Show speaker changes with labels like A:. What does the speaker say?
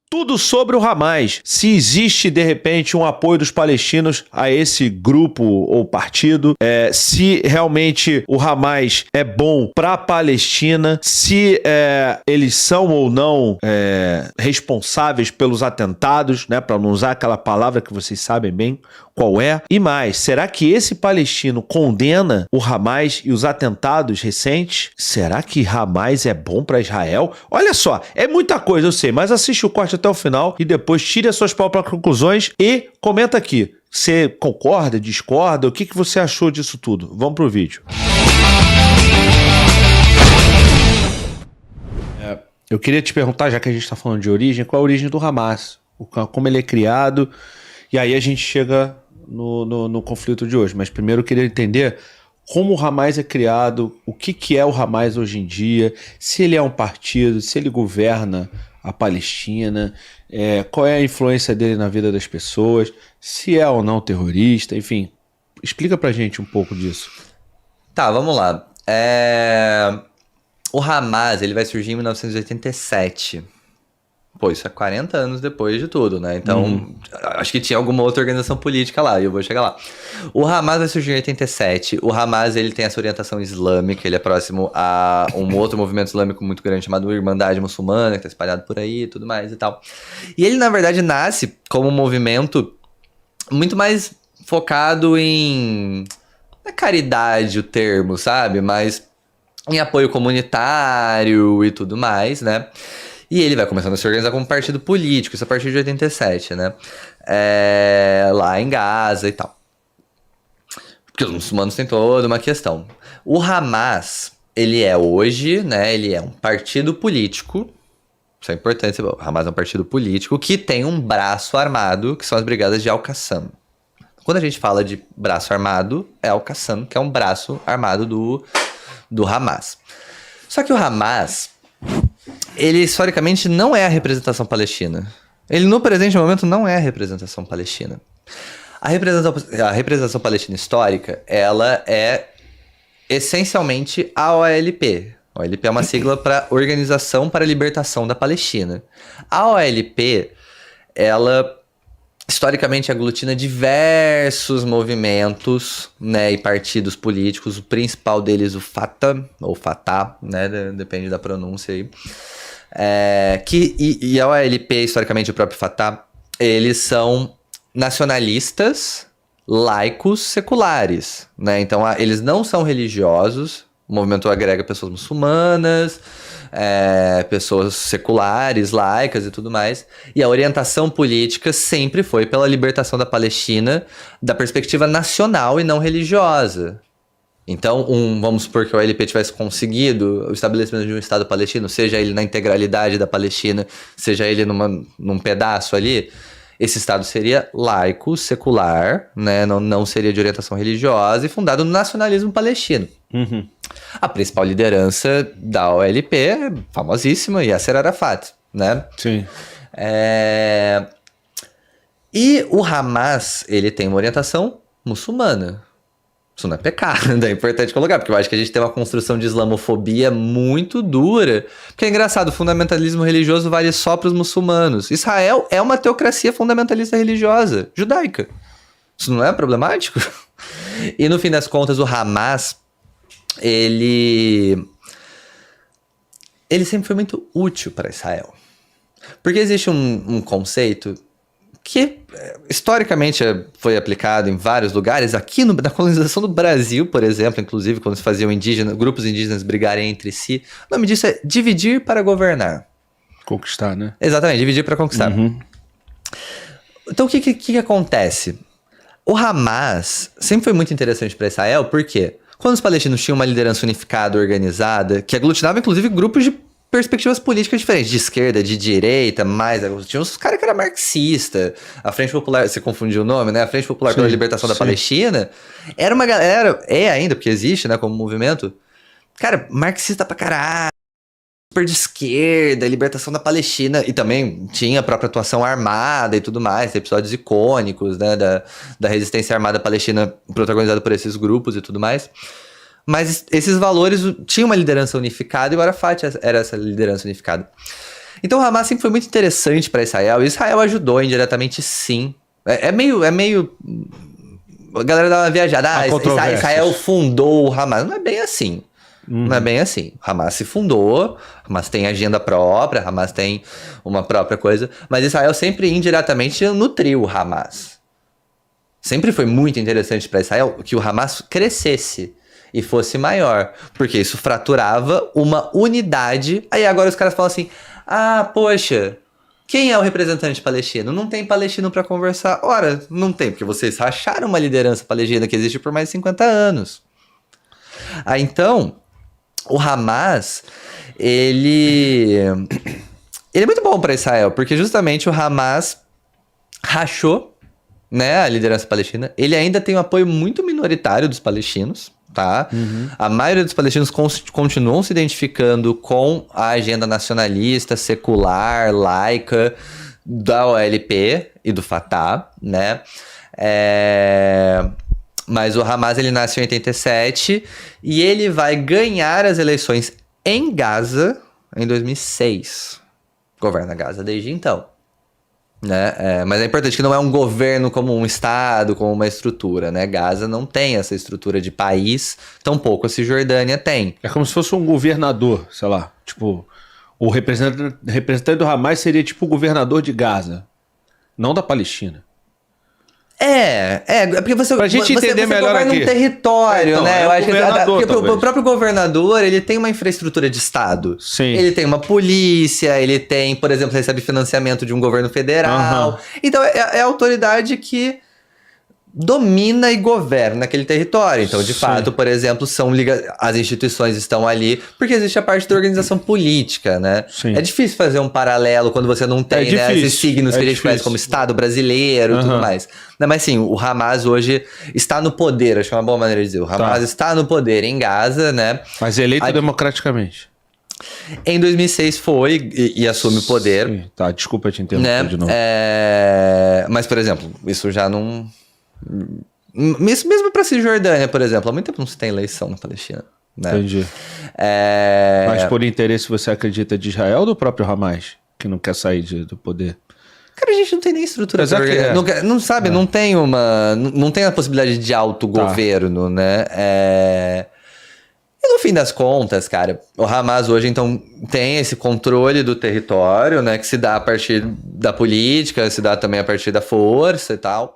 A: Tudo sobre o Hamas. Se existe, de repente, um apoio dos palestinos a esse grupo ou partido, se realmente o Hamas é bom para a Palestina, se eles são ou não responsáveis pelos atentados, né, para não usar aquela palavra que vocês sabem bem qual é. E mais, será que esse palestino condena o Hamas e os atentados recentes? Será que Hamas é bom para Israel? Olha só, é muita coisa, eu sei, mas assiste o corte até o final e depois tire as suas próprias conclusões e comenta aqui. Você concorda, discorda? O que você achou disso tudo? Vamos pro vídeo. Eu queria te perguntar, já que a gente está falando de origem, qual a origem do Hamas? Como ele é criado? E aí a gente chega no conflito de hoje. Mas primeiro eu queria entender como o Hamas é criado, o que é o Hamas hoje em dia, se ele é um partido, se ele governa a Palestina, qual é a influência dele na vida das pessoas, se é ou não terrorista, enfim. Explica pra gente um pouco disso.
B: Tá, vamos lá. O Hamas, ele vai surgir em 1987. Pô, isso é 40 anos depois de tudo, né? Então, acho que tinha alguma outra organização política lá, e eu vou chegar lá. O Hamas vai surgir em 87. O Hamas, ele tem essa orientação islâmica, ele é próximo a um outro movimento islâmico muito grande chamado Irmandade Muçulmana, que tá espalhado por aí e tudo mais e tal. E ele, na verdade, nasce como um movimento muito mais focado em... Não é caridade o termo, sabe? Mas em apoio comunitário e tudo mais, né? E ele vai começando a se organizar como partido político, isso a partir de 87, né? Lá em Gaza e tal. Porque os muçulmanos têm toda uma questão. O Hamas, ele é hoje, né? Ele é um partido político. Isso é importante. O Hamas é um partido político que tem um braço armado, que são as brigadas de Al-Qassam. Quando a gente fala de braço armado, é Al-Qassam, que é um braço armado do Hamas. Só que o Hamas, ele historicamente não é a representação palestina. Ele no presente momento não é a representação palestina. A representação palestina histórica, ela é essencialmente a OLP. A OLP é uma sigla para Organização para a Libertação da Palestina. A OLP, ela historicamente aglutina diversos movimentos, né, e partidos políticos. O principal deles, o Fatah, ou Fatah, né, depende da pronúncia aí. E a OLP, historicamente, o próprio Fatah, eles são nacionalistas, laicos, seculares, né? Então, eles não são religiosos. O movimento agrega pessoas muçulmanas, pessoas seculares, laicas e tudo mais. E a orientação política sempre foi pela libertação da Palestina da perspectiva nacional e não religiosa. Então, vamos supor que o OLP tivesse conseguido o estabelecimento de um Estado palestino, seja ele na integralidade da Palestina, seja ele num pedaço ali, esse Estado seria laico, secular, né? Não seria de orientação religiosa e fundado no nacionalismo palestino.
A: Uhum.
B: A principal liderança da OLP é famosíssima, Yasser Arafat, né?
A: Sim.
B: E o Hamas, ele tem uma orientação muçulmana. Isso não é pecado, é importante colocar, porque eu acho que a gente tem uma construção de islamofobia muito dura. Porque é engraçado, o fundamentalismo religioso vale só para os muçulmanos. Israel é uma teocracia fundamentalista religiosa, judaica. Isso não é problemático? E no fim das contas, o Hamas, ele sempre foi muito útil para Israel. Porque existe um conceito que historicamente foi aplicado em vários lugares, aqui na colonização do Brasil, por exemplo, inclusive quando se faziam grupos indígenas brigarem entre si, o nome disso é dividir para governar.
A: Conquistar, né?
B: Exatamente, dividir para conquistar.
A: Uhum.
B: Então o que acontece? O Hamas sempre foi muito interessante para Israel, porque quando os palestinos tinham uma liderança unificada, organizada, que aglutinava inclusive grupos de perspectivas políticas diferentes, de esquerda, de direita, tinha uns caras que eram marxistas, a Frente Popular, você confundiu o nome, né? A Frente Popular pela Libertação da Palestina, era uma galera, ainda, porque existe, né, como movimento, cara, marxista pra caralho, super de esquerda, libertação da Palestina, e também tinha a própria atuação armada e tudo mais, tem episódios icônicos, né, da resistência armada palestina protagonizada por esses grupos e tudo mais. Mas esses valores tinham uma liderança unificada e o Arafat era essa liderança unificada. Então o Hamas sempre foi muito interessante para Israel. E Israel ajudou indiretamente, sim. É meio... A galera dá uma viajada. Israel fundou o Hamas. Não é bem assim. Não é bem assim. Hamas se fundou, Hamas tem agenda própria, Hamas tem uma própria coisa, mas Israel sempre indiretamente nutriu o Hamas. Sempre foi muito interessante para Israel que o Hamas crescesse e fosse maior, porque isso fraturava uma unidade. Aí agora os caras falam assim, poxa, quem é o representante palestino? Não tem palestino para conversar. Ora, não tem, porque vocês racharam uma liderança palestina que existe por mais de 50 anos. Então... O Hamas, ele é muito bom para Israel, porque justamente o Hamas rachou, né, a liderança palestina. Ele ainda tem um apoio muito minoritário dos palestinos, tá? A maioria dos palestinos continuam se identificando com a agenda nacionalista, secular, laica da OLP e do Fatah, né? Mas o Hamas, ele nasceu em 87 e ele vai ganhar as eleições em Gaza em 2006. Governa Gaza desde então. Né? Mas é importante que não é um governo como um estado, como uma estrutura. Né? Gaza não tem essa estrutura de país, tampouco a Cisjordânia tem.
A: É como se fosse um governador, sei lá. Tipo, o representante do Hamas seria tipo o governador de Gaza, não da Palestina.
B: Porque
A: pra gente entender melhor
B: governa
A: aqui.
B: Um território, né? Eu acho que o próprio governador, ele tem uma infraestrutura de estado.
A: Sim.
B: Ele tem uma polícia, ele tem, por exemplo, recebe financiamento de um governo federal. Então, é a autoridade que domina e governa aquele território. Então, de fato, por exemplo, as instituições estão ali porque existe a parte da organização política, né?
A: Sim.
B: É difícil fazer um paralelo quando você não tem esses signos que a gente conhece como Estado brasileiro e tudo mais. Não, mas sim, o Hamas hoje está no poder, acho que é uma boa maneira de dizer. O Hamas está no poder em Gaza, né?
A: Mas eleito democraticamente.
B: Em 2006 foi e assume o poder.
A: Sim. Tá, desculpa te interromper de novo.
B: Mas, por exemplo, isso já não... Mesmo pra Cisjordânia, por exemplo, há muito tempo não se tem eleição na Palestina. Né?
A: Entendi. Mas por interesse você acredita de Israel ou do próprio Hamas, que não quer sair do poder?
B: Cara, a gente não tem nem estrutura. Não sabe, não tem a possibilidade de autogoverno, né? E no fim das contas, cara, o Hamas hoje, então, tem esse controle do território, né? Que se dá a partir da política, se dá também a partir da força e tal.